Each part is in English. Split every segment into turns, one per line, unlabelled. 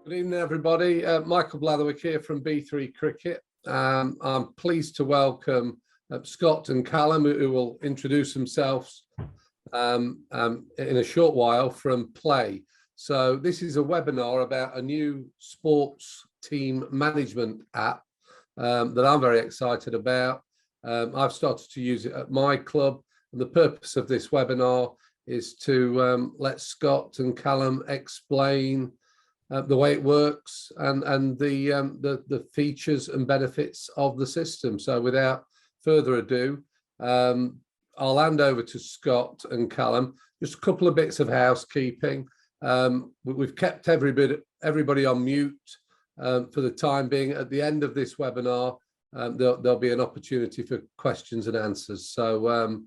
Good evening, everybody. Michael Blatherwick here from B3 Cricket. I'm pleased to welcome Scott and Callum, who will introduce themselves in a short while from Plai. So this is a webinar about a new sports team management app that I'm very excited about. I've started to use it at my club, and the purpose of this webinar is to let Scott and Callum explain the way it works and the features and benefits of the system. So without further ado, I'll hand over to Scott and Callum. Just a couple of bits of housekeeping. We've kept everybody on mute for the time being. At the end of this webinar, there'll be an opportunity for questions and answers. So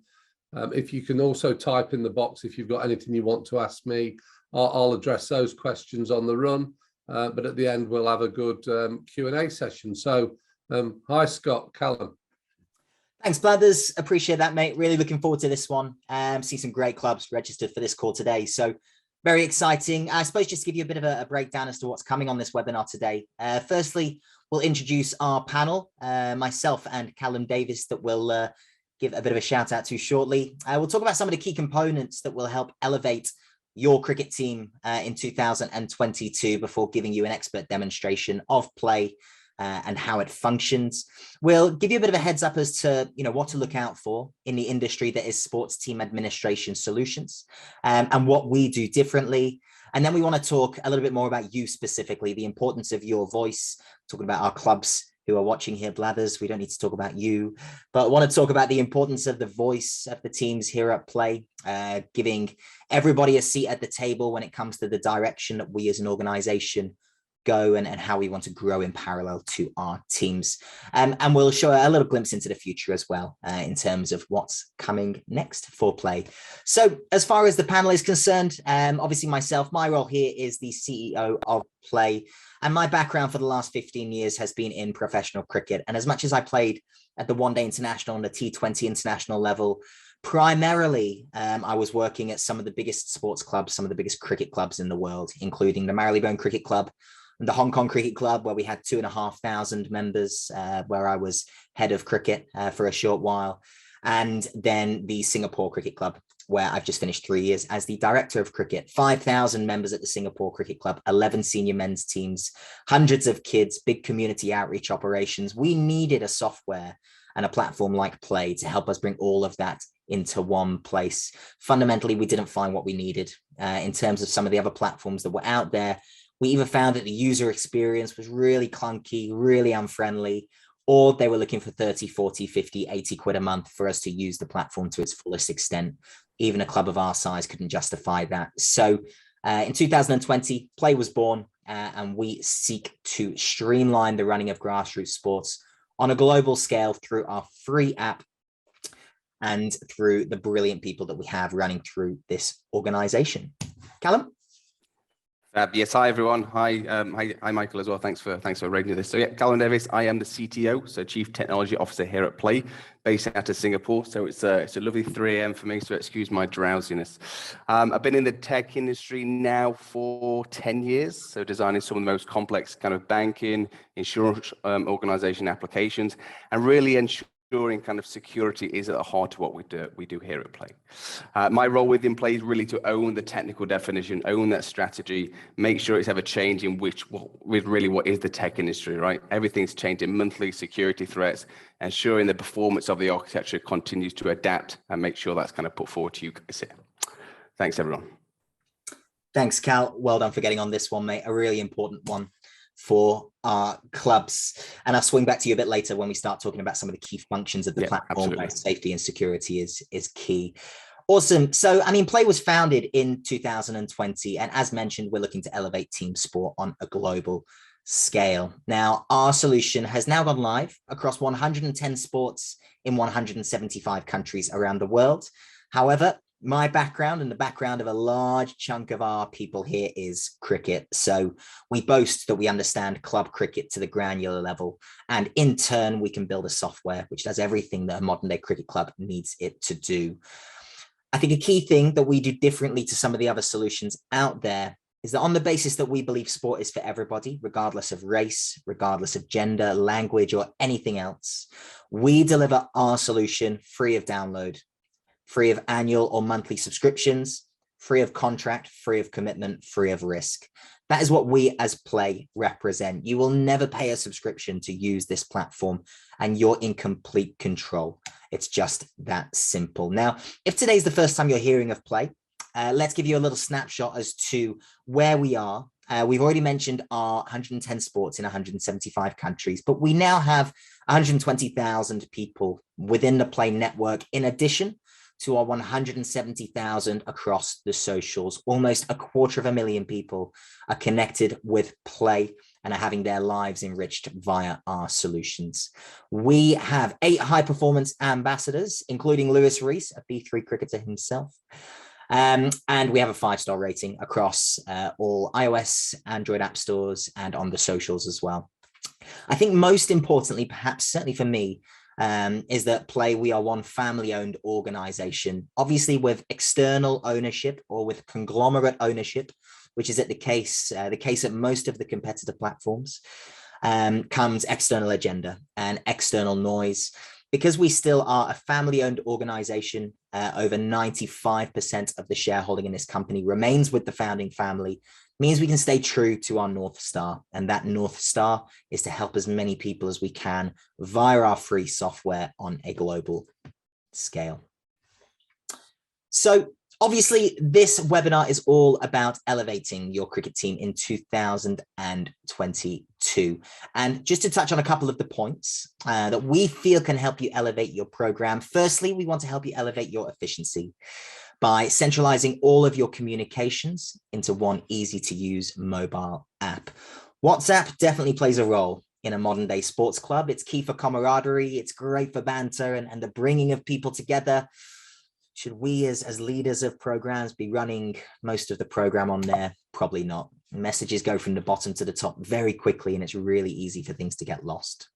if you can also type in the box if you've got anything you want to ask me, I'll address those questions on the run, but at the end we'll have a good Q&A session. So hi Scott, Callum.
Thanks Blathers, appreciate that mate, really looking forward to this one. See some great clubs registered for this call today, so very exciting. I suppose just to give you a bit of a breakdown as to what's coming on this webinar today. Firstly, we'll introduce our panel, myself and Callum Davis, that we'll give a bit of a shout out to shortly. We'll talk about some of the key components that will help elevate your cricket team in 2022 before giving you an expert demonstration of Plai and how it functions. We'll give you a bit of a heads up as to what to look out for in the industry that is sports team administration solutions and what we do differently. And then we want to talk a little bit more about you specifically, the importance of your voice, talking about our clubs who are watching here, Blathers. We don't need to talk about you, but I want to talk about the importance of the voice of the teams here at Plai, giving everybody a seat at the table when it comes to the direction that we as an organization go and how we want to grow in parallel to our teams. And we'll show a little glimpse into the future as well in terms of what's coming next for Plai. So as far as the panel is concerned, obviously myself, my role here is the CEO of Plai. And my background for the last 15 years has been in professional cricket. And as much as I played at the one-day international and the T20 international level, primarily I was working at some of the biggest sports clubs, some of the biggest cricket clubs in the world, including the Marylebone Cricket Club and the Hong Kong Cricket Club, where we had 2,500 members, where I was head of cricket for a short while. And then the Singapore Cricket Club, where I've just finished 3 years as the director of cricket, 5,000 members at the Singapore Cricket Club, 11 senior men's teams, hundreds of kids, big community outreach operations. We needed a software and a platform like Plai to help us bring all of that into one place. Fundamentally, we didn't find what we needed in terms of some of the other platforms that were out there. We either found that the user experience was really clunky, really unfriendly, or they were looking for 30, 40, 50, 80 quid a month for us to use the platform to its fullest extent. Even a club of our size couldn't justify that. So in 2020, Plai was born, and we seek to streamline the running of grassroots sports on a global scale through our free app and through the brilliant people that we have running through this organization. Callum?
Yes, hi everyone. Hi Michael as well. Thanks for arranging this. So yeah, Callum Davis. I am the CTO, so Chief Technology Officer here at Plai, based out of Singapore. So it's a lovely 3 a.m. for me, so excuse my drowsiness. I've been in the tech industry now for 10 years, so designing some of the most complex kind of banking, insurance organization applications, and really ensuring kind of security is at the heart of what we do here at Plai. My role within Plai is really to own the technical definition, own that strategy, make sure it's ever changing with what is the tech industry, right? Everything's changing monthly, security threats, ensuring the performance of the architecture continues to adapt and make sure that's kind of put forward to you guys here. Thanks everyone.
Thanks Cal, well done for getting on this one, mate, a really important one for our clubs. And I'll swing back to you a bit later when we start talking about some of the key functions of the platform, where safety and security is key. Awesome. So, I mean, Plai was founded in 2020. And as mentioned, we're looking to elevate team sport on a global scale. Now, our solution has now gone live across 110 sports in 175 countries around the world. However, my background and the background of a large chunk of our people here is cricket. So we boast that we understand club cricket to the granular level. And in turn, we can build a software which does everything that a modern day cricket club needs it to do. I think a key thing that we do differently to some of the other solutions out there is that on the basis that we believe sport is for everybody, regardless of race, regardless of gender, language, or anything else, we deliver our solution free of download, free of annual or monthly subscriptions, free of contract, free of commitment, free of risk. That is what we as Plai represent. You will never pay a subscription to use this platform, and you're in complete control. It's just that simple. Now, if today's the first time you're hearing of Plai, let's give you a little snapshot as to where we are. We've already mentioned our 110 sports in 175 countries, but we now have 120,000 people within the Plai network, in addition to our 170,000 across the socials. Almost 250,000 people are connected with Plai and are having their lives enriched via our solutions. We have 8 high-performance ambassadors, including Lewis Rees, a B3 cricketer himself. And we have a 5-star rating across all iOS, Android app stores, and on the socials as well. I think most importantly, perhaps certainly for me, is that Plai, we are one family-owned organization, obviously with external ownership or with conglomerate ownership, which is the case at most of the competitor platforms, comes external agenda and external noise. Because we still are a family-owned organization, over 95% of the shareholding in this company remains with the founding family, means we can stay true to our North Star. And that North Star is to help as many people as we can via our free software on a global scale. So obviously, this webinar is all about elevating your cricket team in 2022. And just to touch on a couple of the points that we feel can help you elevate your program. Firstly, we want to help you elevate your efficiency by centralizing all of your communications into one easy-to-use mobile app. WhatsApp definitely plays a role in a modern-day sports club. It's key for camaraderie. It's great for banter and the bringing of people together. Should we as leaders of programs be running most of the program on there? Probably not. Messages go from the bottom to the top very quickly, and it's really easy for things to get lost.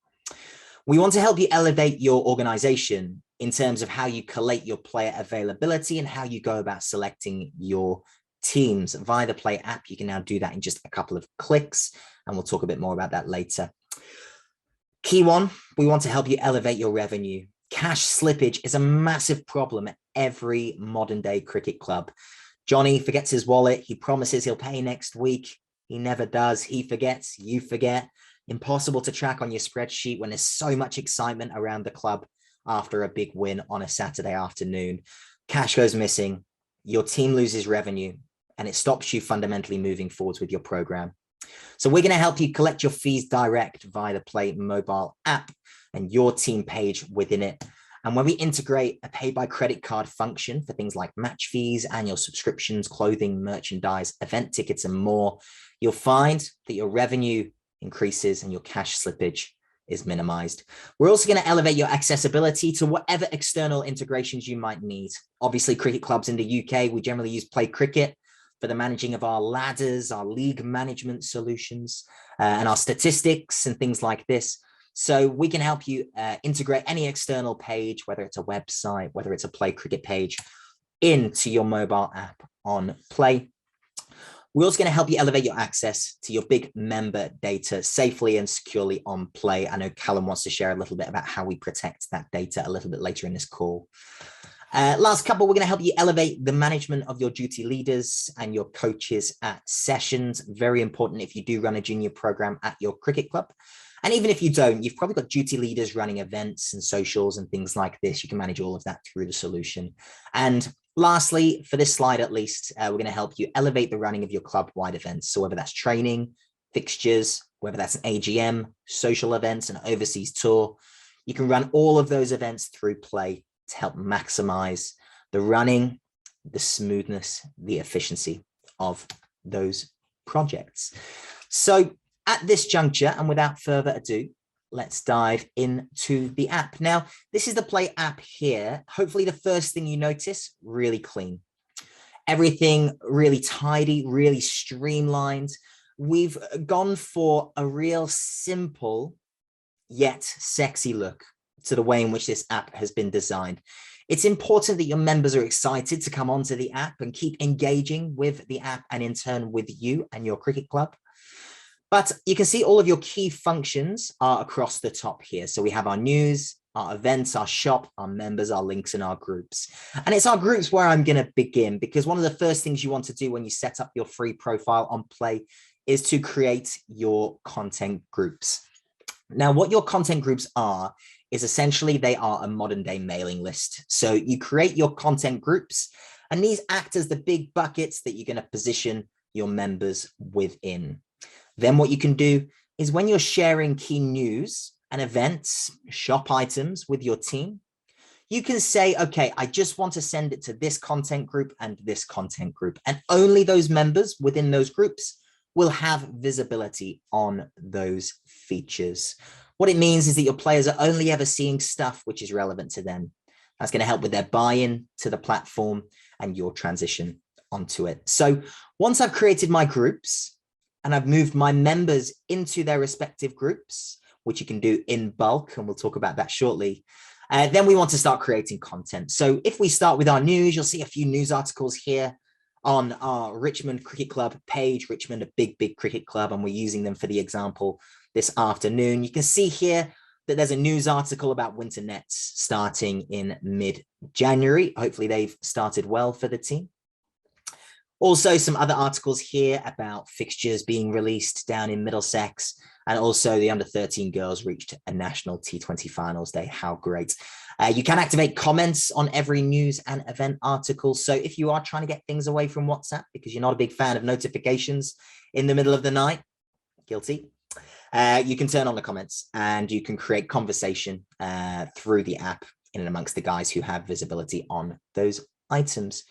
We want to help you elevate your organization in terms of how you collate your player availability and how you go about selecting your teams. Via the Plai app, you can now do that in just a couple of clicks, and we'll talk a bit more about that later. Key one, we want to help you elevate your revenue. Cash slippage is a massive problem at every modern day cricket club. Johnny forgets his wallet. He promises he'll pay next week. He never does. He forgets, you forget. Impossible to track on your spreadsheet when there's so much excitement around the club after a big win on a Saturday afternoon. Cash goes missing, your team loses revenue, and it stops you fundamentally moving forwards with your program. So we're going to help you collect your fees direct via the Plai mobile app and your team page within it. And when we integrate a pay by credit card function for things like match fees, annual subscriptions, clothing, merchandise, event tickets, and more, you'll find that your revenue increases and your cash slippage is minimized. We're also going to elevate your accessibility to whatever external integrations you might need. Obviously, cricket clubs in the UK, we generally use Play Cricket for the managing of our ladders, our league management solutions, and our statistics and things like this. So we can help you integrate any external page, whether it's a website, whether it's a Play Cricket page, into your mobile app on Plai. We're also going to help you elevate your access to your big member data safely and securely on Plai. I know Callum wants to share a little bit about how we protect that data a little bit later in this call. Last couple, we're going to help you elevate the management of your duty leaders and your coaches at sessions. Very important if you do run a junior program at your cricket club. And even if you don't, you've probably got duty leaders running events and socials and things like this. You can manage all of that through the solution. And lastly, for this slide at least, we're going to help you elevate the running of your club-wide events. So whether that's training, fixtures, whether that's an AGM, social events, an overseas tour, you can run all of those events through Plai to help maximize the running, the smoothness, the efficiency of those projects. So at this juncture, and without further ado, let's dive into the app. Now, this is the Plai app here. Hopefully the first thing you notice, really clean. Everything really tidy, really streamlined. We've gone for a real simple yet sexy look to the way in which this app has been designed. It's important that your members are excited to come onto the app and keep engaging with the app and in turn with you and your cricket club. But you can see all of your key functions are across the top here. So we have our news, our events, our shop, our members, our links, and our groups. And it's our groups where I'm going to begin, because one of the first things you want to do when you set up your free profile on Play is to create your content groups. Now, what your content groups are is essentially they are a modern day mailing list. So you create your content groups, and these act as the big buckets that you're going to position your members within. Then what you can do is when you're sharing key news and events, shop items with your team, you can say, okay, I just want to send it to this content group and this content group. And only those members within those groups will have visibility on those features. What it means is that your players are only ever seeing stuff which is relevant to them. That's going to help with their buy-in to the platform and your transition onto it. So once I've created my groups, and I've moved my members into their respective groups, which you can do in bulk, and we'll talk about that shortly. Then we want to start creating content. So if we start with our news, you'll see a few news articles here on our Richmond Cricket Club page. Richmond, a big, big cricket club, and we're using them for the example this afternoon. You can see here that there's a news article about winter nets starting in mid-January. Hopefully they've started well for the team. Also, some other articles here about fixtures being released down in Middlesex, and also the under-13 girls reached a national T20 finals day. How great. You can activate comments on every news and event article. So if you are trying to get things away from WhatsApp because you're not a big fan of notifications in the middle of the night, guilty, you can turn on the comments and you can create conversation through the app in and amongst the guys who have visibility on those items.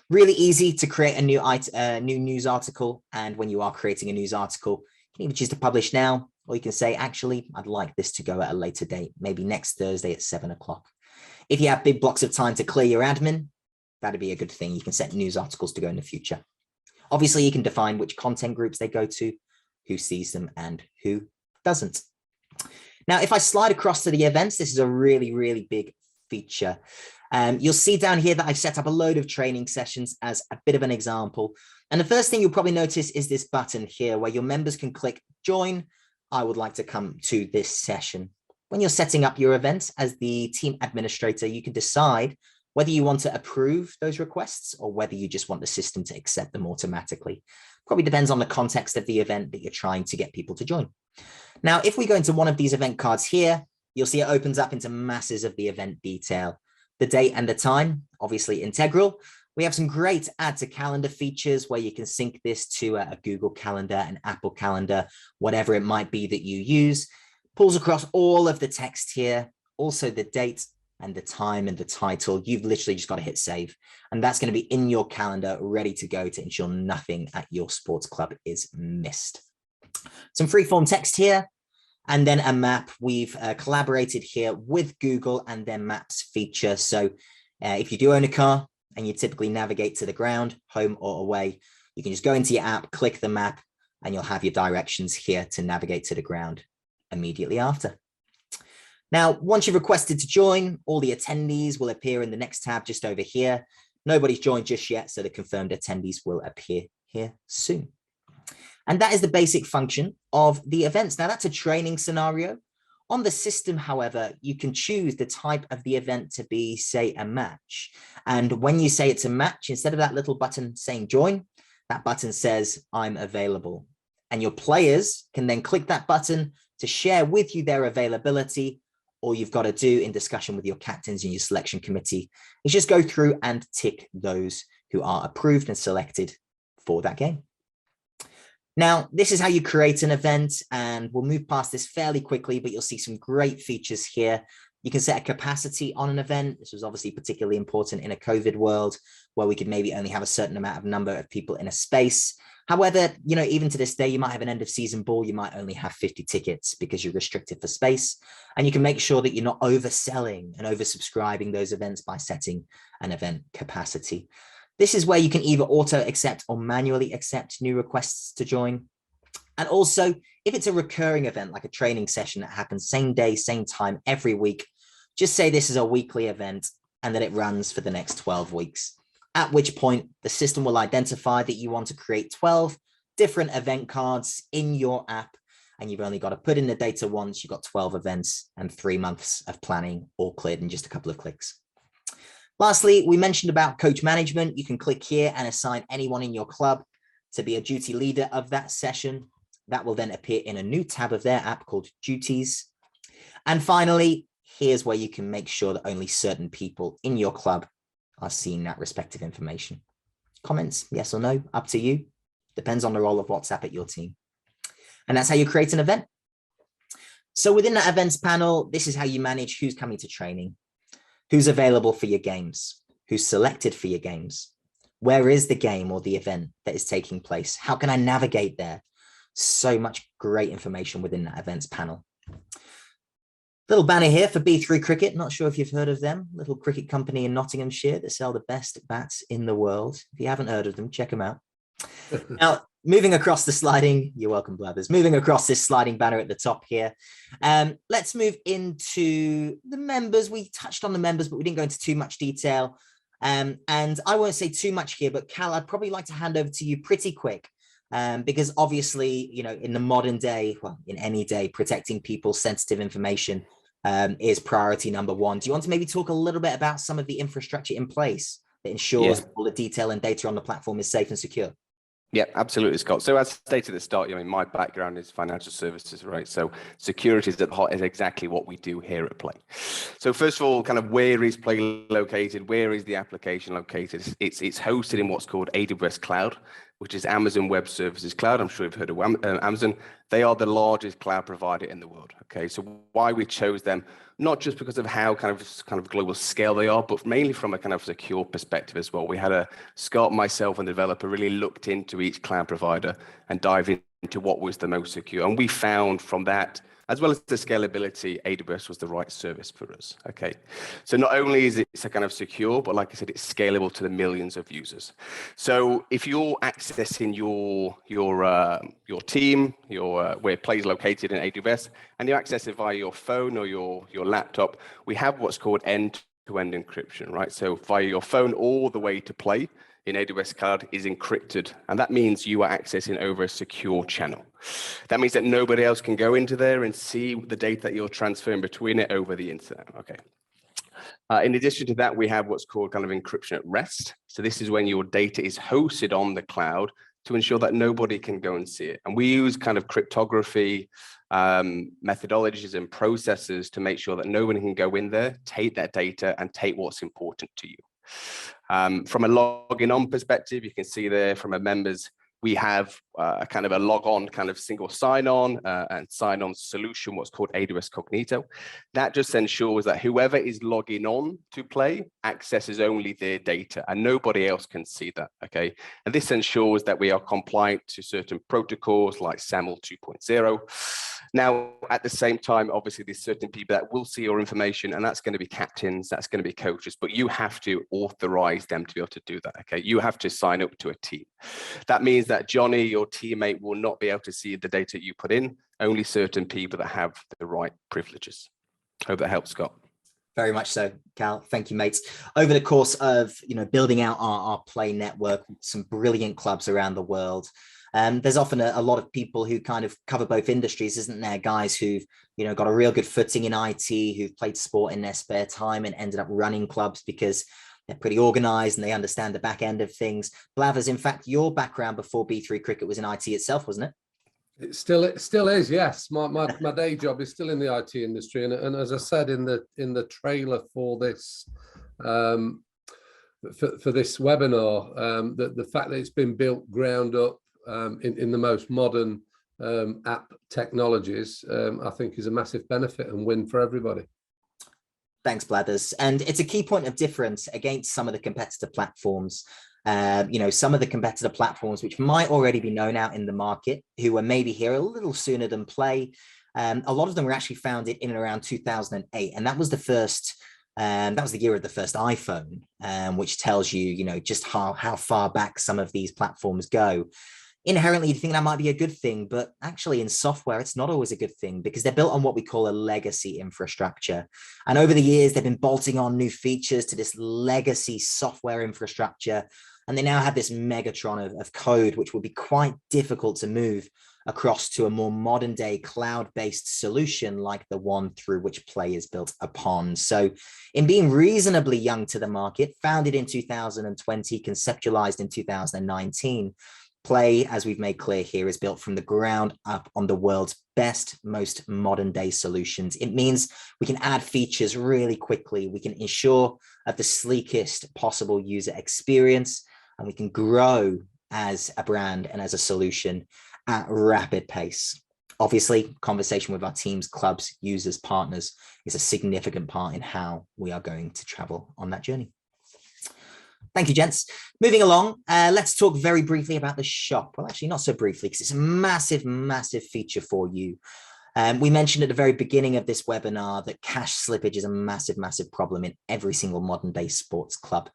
Really easy to create a new news article. And when you are creating a news article, you can either choose to publish now, or you can say, actually, I'd like this to go at a later date, maybe next Thursday at 7 o'clock. If you have big blocks of time to clear your admin, that'd be a good thing. You can set news articles to go in the future. Obviously, you can define which content groups they go to, who sees them and who doesn't. Now, if I slide across to the events, this is a really, really big feature. You'll see down here that I've set up a load of training sessions as a bit of an example. And the first thing you'll probably notice is this button here where your members can click join. I would like to come to this session. When you're setting up your events as the team administrator, you can decide whether you want to approve those requests or whether you just want the system to accept them automatically. Probably depends on the context of the event that you're trying to get people to join. Now, if we go into one of these event cards here, you'll see it opens up into masses of the event detail. The date and the time, obviously integral. We have some great add to calendar features where you can sync this to a Google Calendar, an Apple Calendar, whatever it might be that you use. Pulls across all of the text here, also the date and the time and the title. You've literally just got to hit save. And that's going to be in your calendar, ready to go to ensure nothing at your sports club is missed. Some freeform text here. And then a map. We've collaborated here with Google and their maps feature. So if you do own a car and you typically navigate to the ground, home or away, you can just go into your app, click the map, and you'll have your directions here to navigate to the ground immediately after. Now, once you've requested to join, all the attendees will appear in the next tab just over here. Nobody's joined just yet, so the confirmed attendees will appear here soon. And that is the basic function of the events. Now, that's a training scenario. On the system, however, you can choose the type of the event to be, say, a match. And when you say it's a match, instead of that little button saying join, that button says I'm available. And your players can then click that button to share with you their availability. All you've got to do in discussion with your captains and your selection committee is just go through and tick those who are approved and selected for that game. Now, this is how you create an event, and we'll move past this fairly quickly, but you'll see some great features here. You can set a capacity on an event. This was obviously particularly important in a COVID world where we could maybe only have a certain amount of number of people in a space. However, even to this day, you might have an end of season ball. You might only have 50 tickets because you're restricted for space. And you can make sure that you're not overselling and oversubscribing those events by setting an event capacity. This is where you can either auto accept or manually accept new requests to join. And also, if it's a recurring event, like a training session that happens same day, same time, every week, just say this is a weekly event. and then it runs for the next 12 weeks, at which point the system will identify that you want to create 12 different event cards in your app, and you've only got to put in the data once. You've got 12 events and 3 months of planning all cleared in just a couple of clicks. Lastly, we mentioned about coach management. You can click here and assign anyone in your club to be a duty leader of that session. That will then appear in a new tab of their app called Duties. And finally, here's where you can make sure that only certain people in your club are seeing that respective information. Comments, yes or no, up to you. Depends on the role of WhatsApp at your team. And that's how you create an event. So within that events panel, this is how you manage who's coming to training, who's available for your games, who's selected for your games, where is the game or the event that is taking place, how can I navigate there? So much great information within that events panel. Little banner here for B3 Cricket. Not sure if you've heard of them. Little cricket company in Nottinghamshire that sell the best bats in the world. If you haven't heard of them, check them out. Now, moving across the sliding, you're welcome, Blathers. Moving across this sliding banner at the top here. Let's move into the members. We touched on the members, but we didn't go into too much detail. And I won't say too much here, but Cal, I'd probably like to hand over to you pretty quick. Because obviously, you know, in the modern day, well, in any day, protecting people's sensitive information is priority number one. Do you want to maybe talk a little bit about some of the infrastructure in place that ensures all the detail and data on the platform is safe and secure?
Yeah, absolutely, Scott. So as stated at the start, I mean, my background is financial services, right? So security is at the heart is exactly what we do here at Plai. So first of all, kind of where is Plai located? Where is the application located? It's hosted in what's called AWS Cloud, which is Amazon Web Services Cloud. I'm sure you've heard of Amazon. They are the largest cloud provider in the world. Okay, so why we chose them, not just because of how kind of global scale they are, but mainly from a kind of secure perspective as well. We had Scott, myself, and the developer really looked into each cloud provider and dive into what was the most secure. And we found from that, as well as the scalability, AWS was the right service for us. Okay, so not only is it a kind of secure, but like I said, it's scalable to the millions of users. So if you're accessing your team, where Plai is located in AWS, and you access it via your phone or your laptop, we have what's called end-to-end encryption, right? So via your phone all the way to Plai in AWS Cloud is encrypted, and that means you are accessing over a secure channel. That means that nobody else can go into there and see the data that you're transferring between it over the internet. Okay. In addition to that, we have what's called kind of encryption at rest. So this is when your data is hosted on the cloud to ensure that nobody can go and see it. And we use kind of cryptography methodologies and processes to make sure that nobody can go in there, take that data, and take what's important to you. From a login on perspective, you can see there from a members, we have kind of a log on kind of single sign on and sign on solution, what's called AWS Cognito. That just ensures that whoever is logging on to Plai accesses only their data and nobody else can see that. Okay. And this ensures that we are compliant to certain protocols like SAML 2.0. Now, at the same time, obviously, there's certain people that will see your information, and that's going to be captains, that's going to be coaches, but you have to authorize them to be able to do that, okay? You have to sign up to a team. That means that Johnny, your teammate, will not be able to see the data you put in, only certain people that have the right privileges. Hope that helps, Scott.
Very much so, Cal. Thank you, mates. Over the course of building out our Plai network, some brilliant clubs around the world. There's often a lot of people who kind of cover both industries, isn't there? Guys who've got a real good footing in IT, who've played sport in their spare time and ended up running clubs because they're pretty organized and they understand the back end of things. Blathers, in fact, your background before B3 Cricket was in IT itself, wasn't it?
It still is, yes. My day job is still in the IT industry, and as I said in the trailer for this for this webinar, the fact that it's been built ground up in the most modern app technologies, I think is a massive benefit and win for everybody.
Thanks, Blathers. And it's a key point of difference against some of the competitor platforms. Some of the competitor platforms which might already be known out in the market, who were maybe here a little sooner than Plai. A lot of them were actually founded in and around 2008, and that was the first. That was the year of the first iPhone, which tells you, just how far back some of these platforms go. Inherently, you think that might be a good thing, but actually in software, it's not always a good thing because they're built on what we call a legacy infrastructure. And over the years, they've been bolting on new features to this legacy software infrastructure. And they now have this megatron of code, which will be quite difficult to move across to a more modern day cloud-based solution like the one through which Plai is built upon. So in being reasonably young to the market, founded in 2020, conceptualized in 2019, Plai, as we've made clear here, is built from the ground up on the world's best, most modern day solutions. It means we can add features really quickly. We can ensure the sleekest possible user experience, and we can grow as a brand and as a solution at rapid pace. Obviously, conversation with our teams, clubs, users, partners is a significant part in how we are going to travel on that journey. Thank you, gents. Moving along, let's talk very briefly about the shop. Well, actually not so briefly because it's a massive, massive feature for you. We mentioned at the very beginning of this webinar that cash slippage is a massive, massive problem in every single modern day sports club.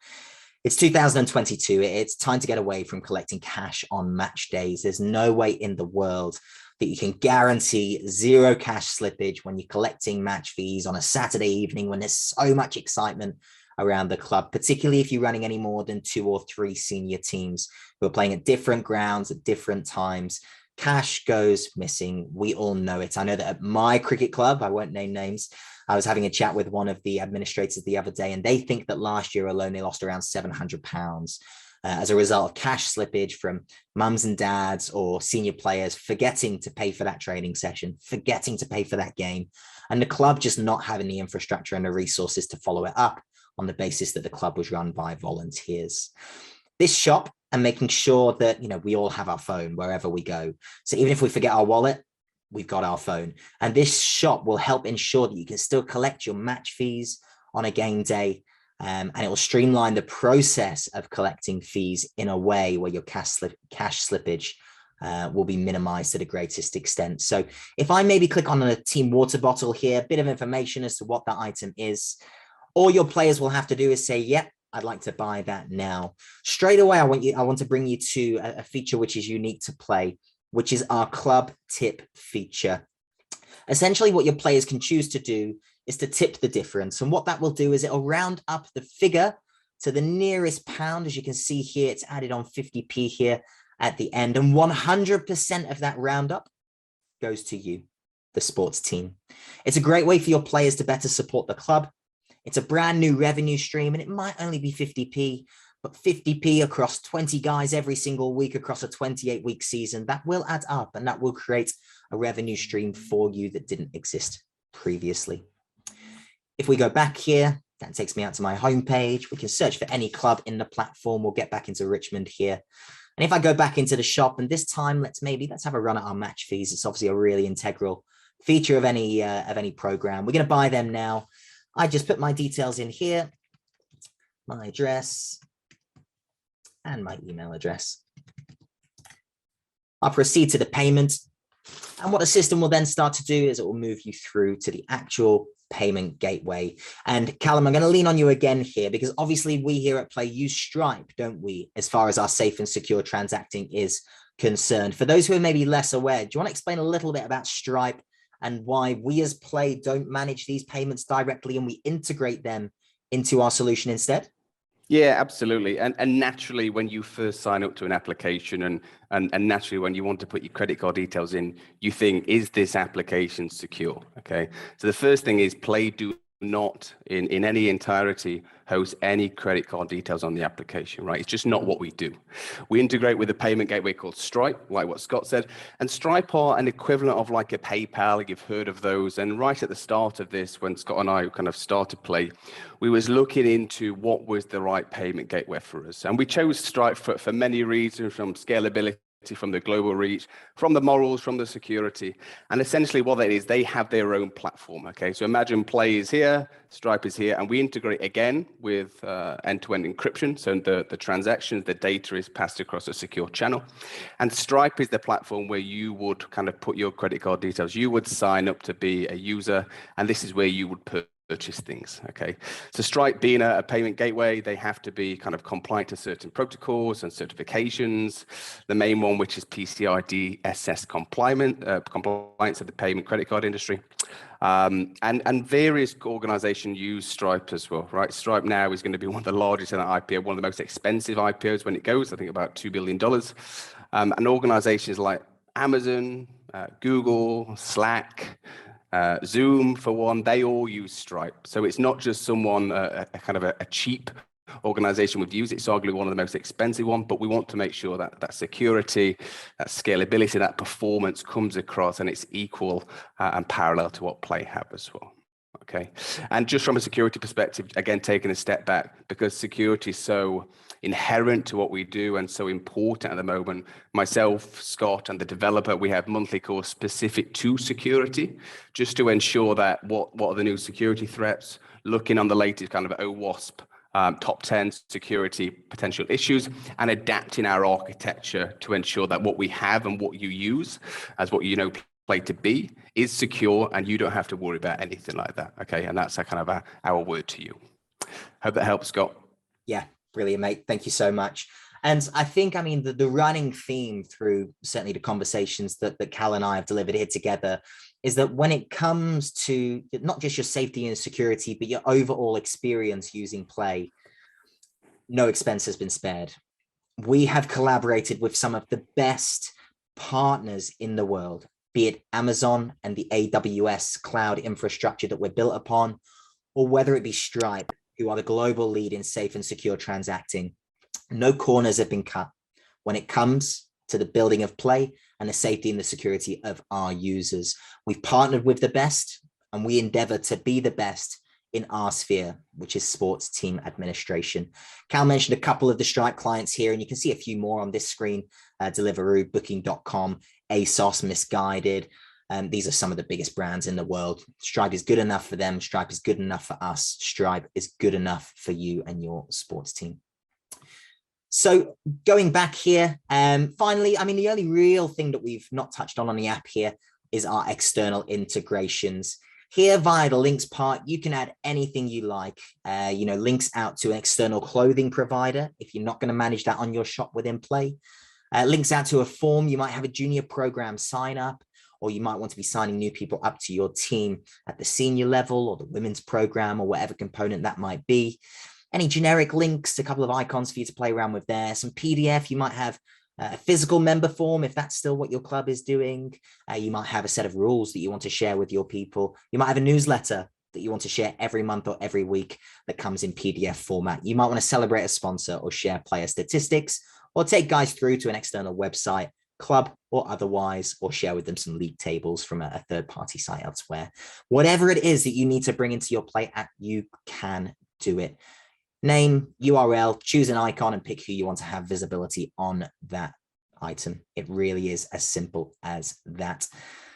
It's 2022. It's time to get away from collecting cash on match days. There's no way in the world that you can guarantee zero cash slippage when you're collecting match fees on a Saturday evening when there's so much excitement around the club, particularly if you're running any more than 2 or 3 senior teams who are playing at different grounds at different times. Cash goes missing. We all know it. I know that at my cricket club, I won't name names, I was having a chat with one of the administrators the other day, and they think that last year alone, they lost around £700 as a result of cash slippage from mums and dads or senior players forgetting to pay for that training session, forgetting to pay for that game, and the club just not having the infrastructure and the resources to follow it up on the basis that the club was run by volunteers. This shop and making sure that, you know, we all have our phone wherever we go. So even if we forget our wallet, we've got our phone. And this shop will help ensure that you can still collect your match fees on a game day. And it will streamline the process of collecting fees in a way where your cash slippage will be minimized to the greatest extent. So if I maybe click on a team water bottle here, a bit of information as to what that item is, all your players will have to do is say, yep, I'd like to buy that now. Straight away, I want to bring you to a feature which is unique to Plai, which is our club tip feature. Essentially, what your players can choose to do is to tip the difference. And what that will do is it'll round up the figure to the nearest pound. As you can see here, it's added on 50p here at the end. And 100% of that roundup goes to you, the sports team. It's a great way for your players to better support the club. It's a brand new revenue stream, and it might only be 50p, but 50p across 20 guys every single week across a 28-week season, that will add up, and that will create a revenue stream for you that didn't exist previously. If we go back here, that takes me out to my homepage. We can search for any club in the platform. We'll get back into Richmond here. And if I go back into the shop, and this time, let's have a run at our match fees. It's obviously a really integral feature of any program. We're going to buy them now. I just put my details in here, my address and my email address. I'll proceed to the payment. And what the system will then start to do is it will move you through to the actual payment gateway. And Callum, I'm going to lean on you again here because obviously we here at Plai use Stripe, don't we, as far as our safe and secure transacting is concerned. For those who are maybe less aware, do you want to explain a little bit about Stripe and why we as Plai don't manage these payments directly and we integrate them into our solution instead?
Yeah, absolutely. And naturally, when you first sign up to an application and naturally when you want to put your credit card details in, you think, is this application secure? Okay. So the first thing is Plai do not in any entirety host any credit card details on the application, right? It's just not what we do. We integrate with a payment gateway called Stripe, like what Scott said, and Stripe are an equivalent of like a PayPal. You've heard of those. And right at the start of this, when Scott and I kind of started Plai, we was looking into what was the right payment gateway for us. And we chose Stripe for many reasons, from scalability, from the global reach, from the morals, from the security. And essentially what that is, they have their own platform. Okay, so imagine Plai is here, Stripe is here, and we integrate again with end-to-end encryption. So the transactions, the data is passed across a secure channel. And Stripe is the platform where you would kind of put your credit card details. You would sign up to be a user, and this is where you would purchase purchase things. Okay, so Stripe being a payment gateway, they have to be kind of compliant to certain protocols and certifications. The main one, which is PCI DSS compliance of the payment credit card industry. And various organizations use Stripe as well, right? Stripe now is going to be one of the largest in that IPO, one of the most expensive IPOs when it goes, I think about $2 billion. And organizations like Amazon, Google, Slack, Zoom, for one, they all use Stripe. So it's not just someone, a kind of a cheap organization would use. It's arguably one of the most expensive one, but we want to make sure that that security, that scalability, that performance comes across and it's equal and parallel to what Plai have as well. Okay, and just from a security perspective, again, taking a step back, because security is so inherent to what we do and so important at the moment. Myself, Scott, and the developer, we have monthly calls specific to security, just to ensure that what are the new security threats, looking on the latest kind of OWASP top 10 security potential issues, and adapting our architecture to ensure that what we have and what you use as what you know Plai to be is secure, and you don't have to worry about anything like that. Okay, and that's a kind of our word to you. Hope that helps, Scott.
Yeah, brilliant, mate. Thank you so much. And I think, I mean, the running theme through certainly the conversations that Cal and I have delivered here together is that when it comes to not just your safety and security, but your overall experience using Plai, no expense has been spared. We have collaborated with some of the best partners in the world, be it Amazon and the AWS cloud infrastructure that we're built upon, or whether it be Stripe, who are the global lead in safe and secure transacting. No corners have been cut when it comes to the building of Plai and the safety and the security of our users. We've partnered with the best, and we endeavor to be the best in our sphere, which is sports team administration. Cal mentioned a couple of the Stripe clients here, and you can see a few more on this screen: Deliveroo, Booking.com, ASOS, Misguided. These are some of the biggest brands in the world. Stripe is good enough for them. Stripe is good enough for us. Stripe is good enough for you and your sports team. So going back here, finally, I mean, the only real thing that we've not touched on the app here is our external integrations. Here via the links part, you can add anything you like, links out to an external clothing provider if you're not going to manage that on your shop within Plai. Links out to a form. You might have a junior program sign up, or you might want to be signing new people up to your team at the senior level or the women's program or whatever component that might be. Any generic links, a couple of icons for you to play around with there. Some PDF, you might have a physical member form if that's still what your club is doing. You might have a set of rules that you want to share with your people. You might have a newsletter that you want to share every month or every week that comes in PDF format. You might want to celebrate a sponsor or share player statistics, or take guys through to an external website, club or otherwise, or share with them some league tables from a third-party site elsewhere. Whatever it is that you need to bring into your Plai app, you can do it. Name, URL, choose an icon, and pick who you want to have visibility on that item. It really is as simple as that.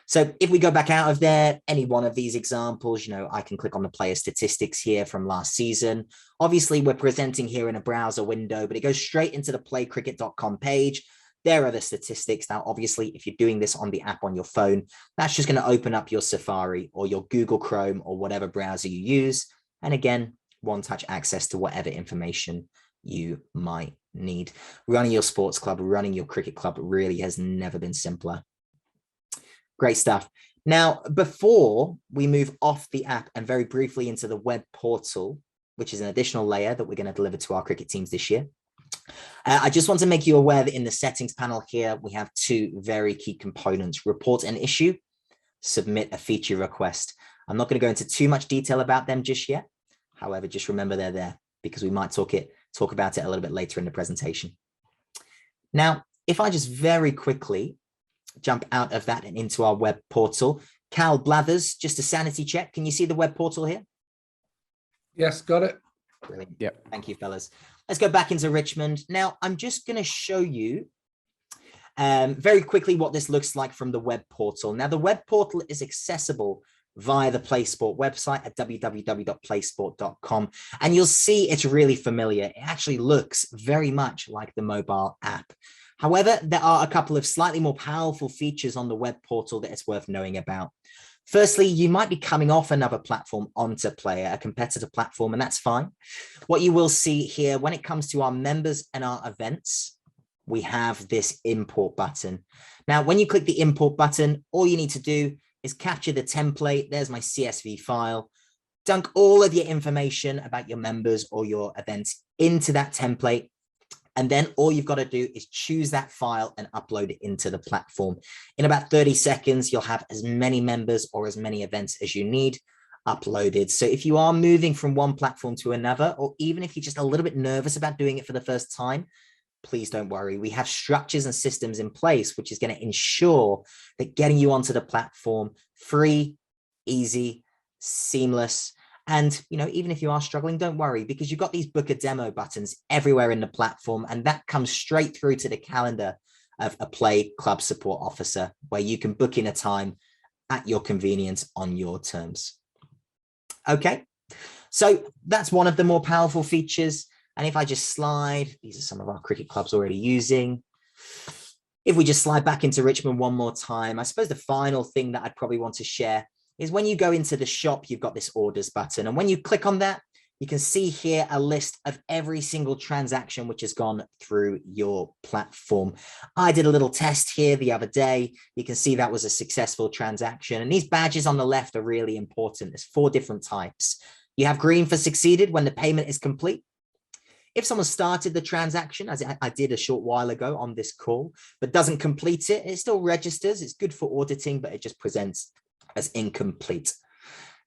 So if we go back out of there, any one of these examples, I can click on the player statistics here from last season. Obviously, we're presenting here in a browser window, but it goes straight into the playcricket.com page. There are the statistics. Now, obviously, if you're doing this on the app on your phone, that's just going to open up your Safari or your Google Chrome or whatever browser you use. And again, one-touch access to whatever information you might need. Running your sports club, running your cricket club really has never been simpler. Great stuff. Now, before we move off the app and very briefly into the web portal, which is an additional layer that we're going to deliver to our cricket teams this year, I just want to make you aware that in the settings panel here, we have two very key components: report an issue, submit a feature request. I'm not going to go into too much detail about them just yet. However, just remember they're there because we might talk about it a little bit later in the presentation. Now, if I just very quickly jump out of that and into our web portal, Cal Blathers, just a sanity check. Can you see the web portal here?
Yes, got it.
Brilliant.
Yep.
Thank you, fellas. Let's go back into Richmond. Now, I'm just going to show you very quickly what this looks like from the web portal. Now, the web portal is accessible via the PlaySport website at www.playsport.com. And you'll see it's really familiar. It actually looks very much like the mobile app. However, there are a couple of slightly more powerful features on the web portal that it's worth knowing about. Firstly, you might be coming off another platform onto Play, a competitor platform, and that's fine. What you will see here, when it comes to our members and our events, we have this import button. Now, when you click the import button, all you need to do is capture the template. There's my CSV file. Dunk all of your information about your members or your events into that template. And then all you've got to do is choose that file and upload it into the platform. In about 30 seconds, you'll have as many members or as many events as you need uploaded. So if you are moving from one platform to another, or even if you're just a little bit nervous about doing it for the first time, please don't worry. We have structures and systems in place, which is going to ensure that getting you onto the platform free, easy, seamless. And, even if you are struggling, don't worry, because you've got these book a demo buttons everywhere in the platform, and that comes straight through to the calendar of a Play Club Support Officer, where you can book in a time at your convenience on your terms. Okay, so that's one of the more powerful features. And if I just slide, these are some of our cricket clubs already using. If we just slide back into Richmond one more time, I suppose the final thing that I'd probably want to share is when you go into the shop, you've got this orders button. And when you click on that, you can see here a list of every single transaction which has gone through your platform. I did a little test here the other day. You can see that was a successful transaction. And these badges on the left are really important. There's 4 different types. You have green for succeeded when the payment is complete. If someone started the transaction, as I did a short while ago on this call, but doesn't complete it, it still registers. It's good for auditing, but it just presents as incomplete.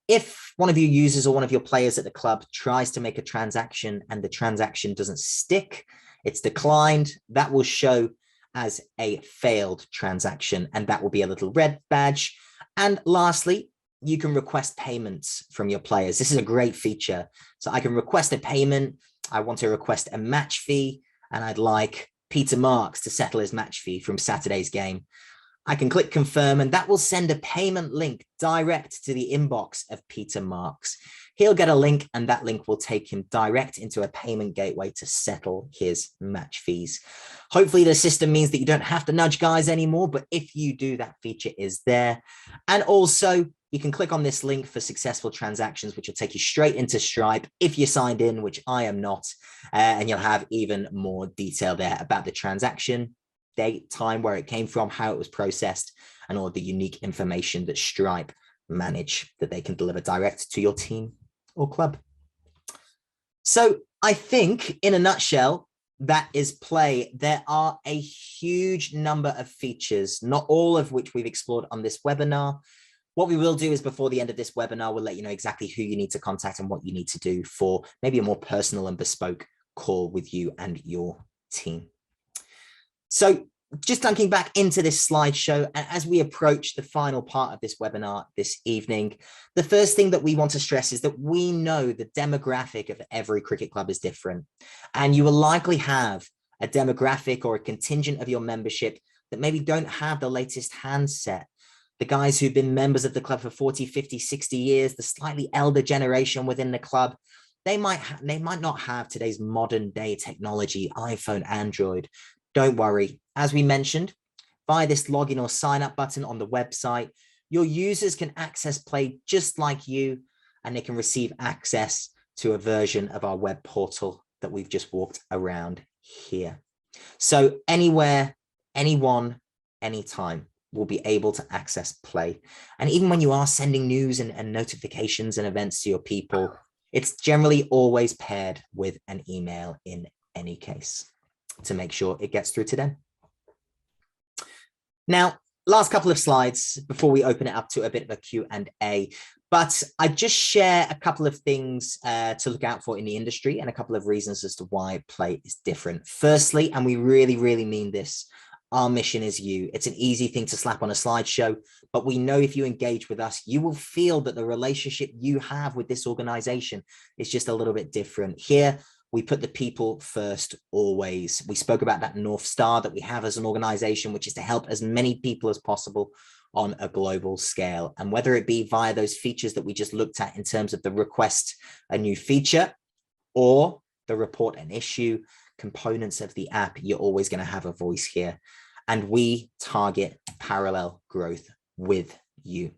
If one of your users or one of your players at the club tries to make a transaction and the transaction doesn't stick, it's declined, that will show as a failed transaction, and that will be a little red badge. And lastly, you can request payments from your players. This is a great feature. So I can request a payment. I want to request a match fee, and I'd like Peter Marks to settle his match fee from Saturday's game. I can click confirm, and that will send a payment link direct to the inbox of Peter Marks. He'll get a link, and that link will take him direct into a payment gateway to settle his match fees. Hopefully the system means that you don't have to nudge guys anymore, but if you do, that feature is there. And also you can click on this link for successful transactions, which will take you straight into Stripe if you're signed in, which I am not, and you'll have even more detail there about the transaction, date, time, where it came from, how it was processed, and all the unique information that Stripe manage that they can deliver direct to your team or club. So I think in a nutshell, that is Play. There are a huge number of features, not all of which we've explored on this webinar. What we will do is before the end of this webinar, we'll let you know exactly who you need to contact and what you need to do for maybe a more personal and bespoke call with you and your team. So just dunking back into this slideshow, and as we approach the final part of this webinar this evening, the first thing that we want to stress is that we know the demographic of every cricket club is different. And you will likely have a demographic or a contingent of your membership that maybe don't have the latest handset. The guys who've been members of the club for 40, 50, 60 years, the slightly elder generation within the club, they might not have today's modern day technology, iPhone, Android. Don't worry. As we mentioned, via this login or sign up button on the website, your users can access Play just like you, and they can receive access to a version of our web portal that we've just walked around here. So anywhere, anyone, anytime will be able to access Play. And even when you are sending news and notifications and events to your people, it's generally always paired with an email in any case to make sure it gets through to them. Now, last couple of slides before we open it up to a bit of a Q&A, but I just share a couple of things to look out for in the industry and a couple of reasons as to why Play is different. Firstly, and we really, really mean this, our mission is you. It's an easy thing to slap on a slideshow, but we know if you engage with us, you will feel that the relationship you have with this organization is just a little bit different. Here, we put the people first always. We spoke about that North Star that we have as an organization, which is to help as many people as possible on a global scale. And whether it be via those features that we just looked at in terms of the request a new feature or the report an issue components of the app, you're always going to have a voice here. And we target parallel growth with you.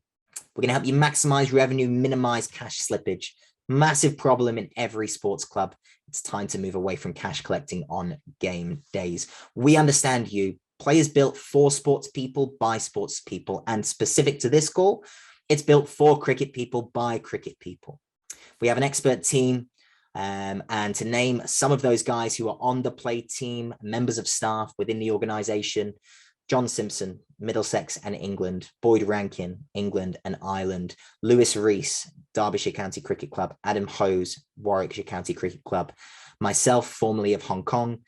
We're going to help you maximize revenue, minimize cash slippage. Massive problem in every sports club. It's time to move away from cash collecting on game days. We understand you. Play is built for sports people by sports people, and specific to this call, it's built for cricket people by cricket people. We have an expert team, and to name some of those guys who are on the Play team, members of staff within the organization: John Simpson, Middlesex and England; Boyd Rankin, England and Ireland; Lewis Rees, Derbyshire County Cricket Club; Adam Hose, Warwickshire County Cricket Club; myself, formerly of Hong Kong.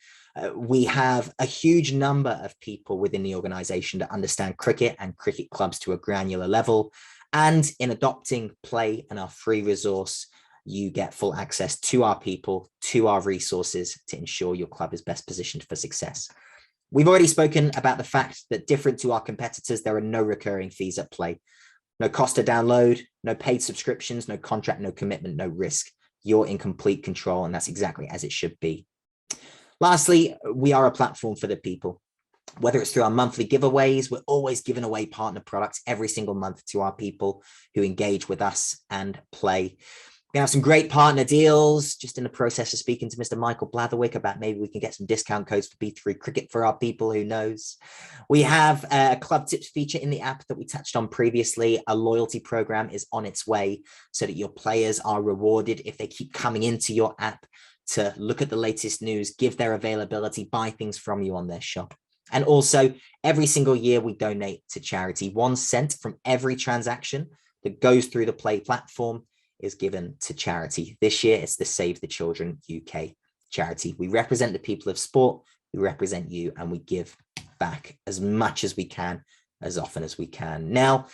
We have a huge number of people within the organization that understand cricket and cricket clubs to a granular level. And in adopting Play and our free resource, you get full access to our people, to our resources to ensure your club is best positioned for success. We've already spoken about the fact that, different to our competitors, there are no recurring fees at Play. No cost to download, no paid subscriptions, no contract, no commitment, no risk. You're in complete control, and that's exactly as it should be. Lastly, we are a platform for the people. Whether it's through our monthly giveaways, we're always giving away partner products every single month to our people who engage with us and Play. We have some great partner deals. Just in the process of speaking to Mr. Michael Blatherwick about maybe we can get some discount codes for B3 Cricket for our people, who knows. We have a club tips feature in the app that we touched on previously. A loyalty program is on its way so that your players are rewarded if they keep coming into your app to look at the latest news, give their availability, buy things from you on their shop. And also, every single year we donate to charity. 1 cent from every transaction that goes through the Play platform is given to charity. This year, it's the Save the Children UK charity. We represent the people of sport, we represent you, and we give back as much as we can, as often as we can. Now,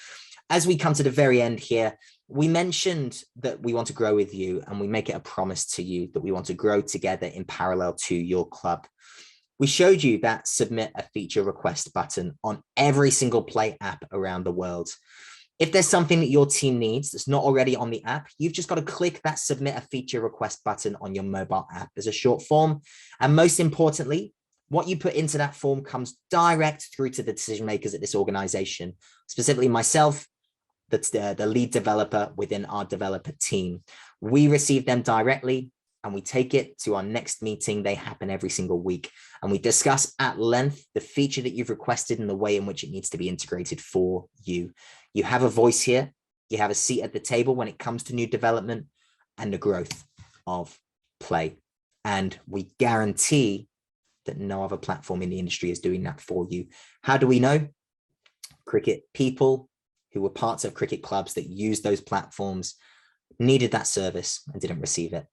as we come to the very end here, we mentioned that we want to grow with you, and we make it a promise to you that we want to grow together in parallel to your club. We showed you that submit a feature request button on every single Play app around the world. If there's something that your team needs that's not already on the app, you've just got to click that submit a feature request button on your mobile app. There's a short form. And most importantly, what you put into that form comes direct through to the decision makers at this organization, specifically myself, that's the lead developer within our developer team. We receive them directly and we take it to our next meeting. They happen every single week. And we discuss at length the feature that you've requested and the way in which it needs to be integrated for you. You have a voice here. You have a seat at the table when it comes to new development and the growth of Play. And we guarantee that no other platform in the industry is doing that for you. How do we know? Cricket people who were parts of cricket clubs that used those platforms needed that service and didn't receive it.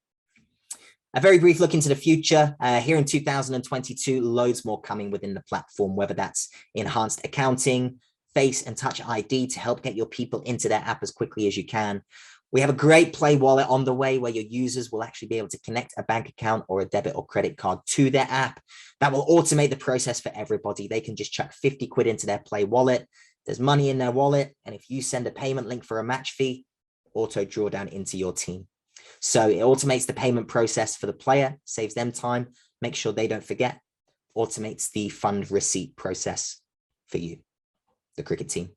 A very brief look into the future. Here in 2022, loads more coming within the platform, whether that's enhanced accounting, face and touch ID to help get your people into their app as quickly as you can. We have a great Play wallet on the way where your users will actually be able to connect a bank account or a debit or credit card to their app. That will automate the process for everybody. They can just chuck 50 quid into their Play wallet. There's money in their wallet. And if you send a payment link for a match fee, auto drawdown into your team. So it automates the payment process for the player, saves them time, makes sure they don't forget, automates the fund receipt process for you, the cricket team.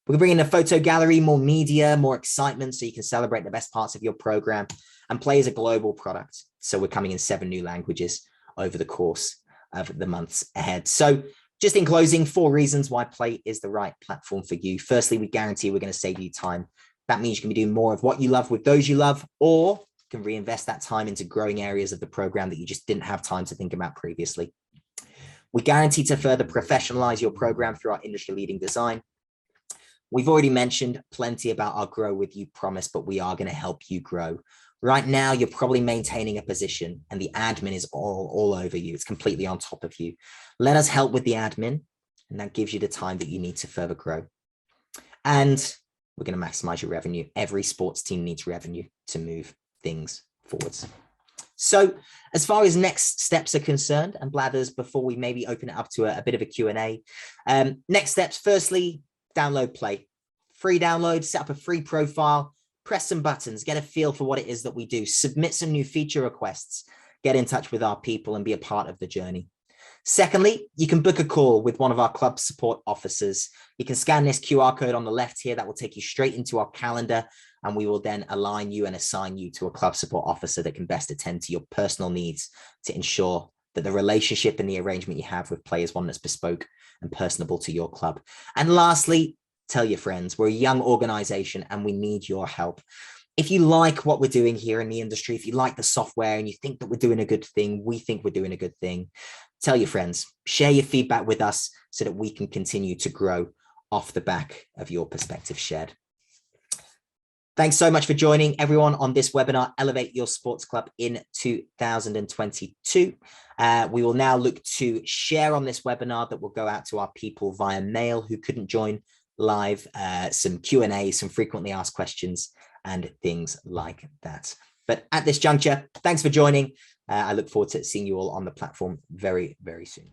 We're bringing a photo gallery, more media, more excitement, so you can celebrate the best parts of your program. And Play is a global product. So we're coming in 7 new languages over the course of the months ahead. So just in closing, 4 reasons why Play is the right platform for you. Firstly, we guarantee we're going to save you time. That means you can be doing more of what you love with those you love, or you can reinvest that time into growing areas of the program that you just didn't have time to think about previously. We guarantee to further professionalize your program through our industry-leading design. We've already mentioned plenty about our Grow With You promise, but we are going to help you grow. Right now, you're probably maintaining a position and the admin is all over you. It's completely on top of you. Let us help with the admin, and that gives you the time that you need to further grow. And we're going to maximize your revenue. Every sports team needs revenue to move things forwards. So as far as next steps are concerned, and Blathers, before we maybe open it up to a bit of a Q&A, next steps, firstly, download Play. Free download, set up a free profile, press some buttons, get a feel for what it is that we do, submit some new feature requests, get in touch with our people and be a part of the journey. Secondly, you can book a call with one of our club support officers. You can scan this QR code on the left here. That will take you straight into our calendar, and we will then align you and assign you to a club support officer that can best attend to your personal needs to ensure that the relationship and the arrangement you have with Plai is one that's bespoke and personable to your club. And lastly, tell your friends. We're a young organization and we need your help. If you like what we're doing here in the industry, if you like the software and you think that we're doing a good thing, we think we're doing a good thing, tell your friends, share your feedback with us so that we can continue to grow off the back of your perspective shared. Thanks so much for joining everyone on this webinar, Elevate Your Sports Club in 2022. We will now look to share on this webinar that will go out to our people via mail who couldn't join live, some Q&A, some frequently asked questions and things like that. But at this juncture, thanks for joining. I look forward to seeing you all on the platform very, very soon.